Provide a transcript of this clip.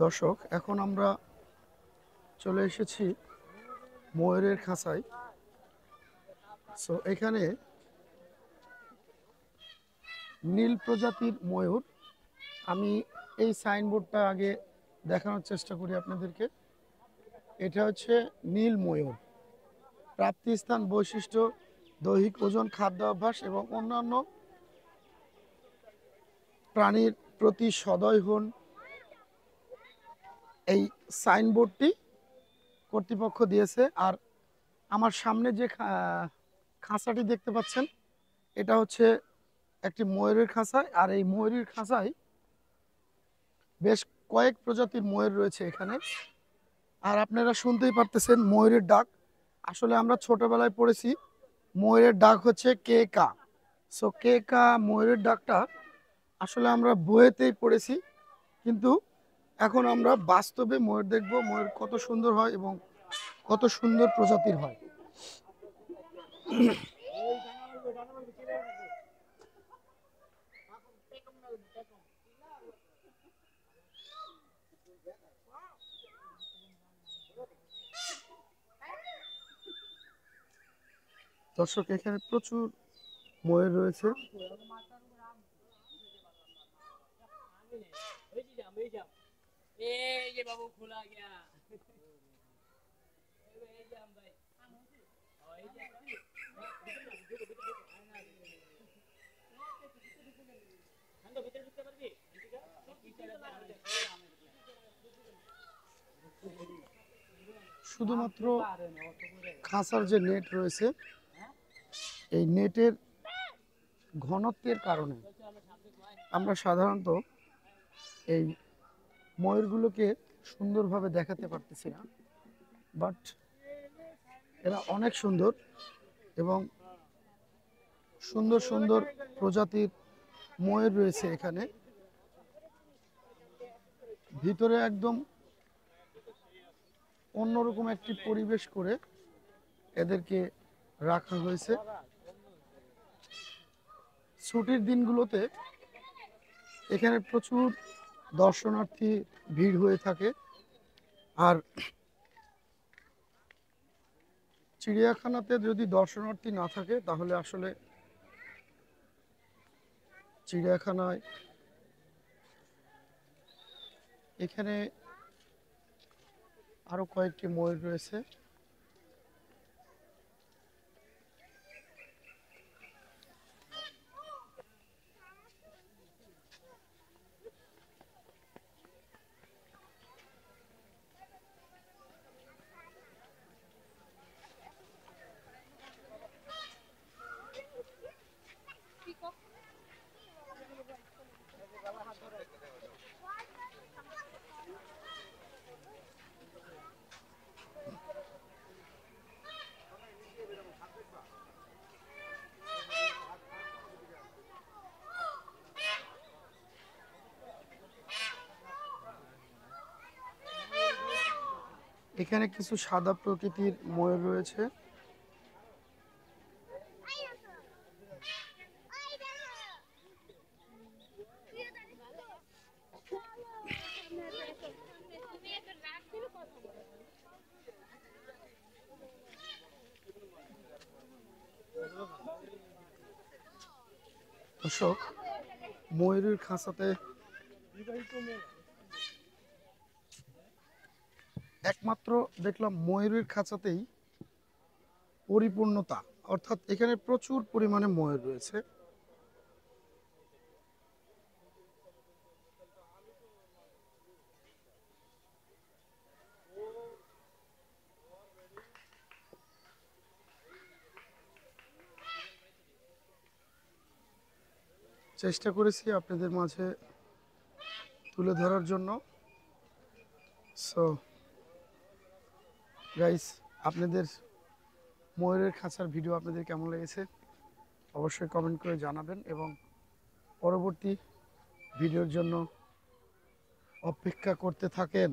দর্শক, এখন আমরা চলে এসেছি ময়ূরের খাঁচায়। সো এখানে নীল প্রজাতির ময়ূর। আমি এই সাইনবোর্ডটা আগে দেখানোর চেষ্টা করি আপনাদেরকে। এটা হচ্ছে নীল ময়ূর। প্রাপ্তিস্থান, বৈশিষ্ট্য, দৈহিক ওজন, খাদ্য অভ্যাস এবং অন্যান্য প্রাণীর প্রতি সদয় হন। এই সাইনবোর্ডটি কর্তৃপক্ষ দিয়েছে। আর আমার সামনে যে খাঁচাটি দেখতে পাচ্ছেন, এটা হচ্ছে একটি ময়ূরের খাঁচায়। আর এই ময়ূরের খাঁচায় বেশ কয়েক প্রজাতির ময়ূর রয়েছে এখানে। আর আপনারা শুনতেই পারতেছেন ময়ূরের ডাক। আসলে আমরা ছোটবেলায় পড়েছি ময়ূরের ডাক হচ্ছে কে কা। সো কে কা ময়ূরের ডাকটা আসলে আমরা বইয়েতেই পড়েছি, কিন্তু এখন আমরা বাস্তবে ময়ূর দেখব, ময়ূর কত সুন্দর হয় এবং কত সুন্দর প্রজাতির হয়। দর্শক, এখানে প্রচুর ময়ূর রয়েছে। শুধুমাত্র খাঁচার যে নেট রয়েছে, এই নেটের ঘনত্বের কারণে আমরা সাধারণত এই ময়ূরগুলোকে সুন্দরভাবে দেখাতে পারতেছি না। বাট এরা অনেক সুন্দর এবং সুন্দর সুন্দর প্রজাতির ময়ূর রয়েছে এখানে। ভিতরে একদম অন্যরকম একটি পরিবেশ করে এদেরকে রাখা হয়েছে। ছুটির দিনগুলোতে এখানে প্রচুর দর্শনার্থী ভিড় হয়ে থাকে। আর চিড়িয়াখানাতে যদি দর্শনার্থী না থাকে তাহলে আসলে চিড়িয়াখানায় এখানে আরো কয়েকটি ময়ূর রয়েছে। এখানে কিছু সাদা প্রকৃতির ময়ূর রয়েছে। দর্শক, ময়ূরের খাঁচাতে একমাত্র দেখলাম ময়ূরের খাঁচাতেই পরিপূর্ণতা, অর্থাৎ এখানে প্রচুর পরিমাণে ময়ূর রয়েছে। চেষ্টা করেছি আপনাদের মাঝে তুলে ধরার জন্য। সো গাইস, আপনাদের ময়ূরের খাঁচার ভিডিও আপনাদের কেমন লেগেছে অবশ্যই কমেন্ট করে জানাবেন এবং পরবর্তী ভিডিওর জন্য অপেক্ষা করতে থাকেন।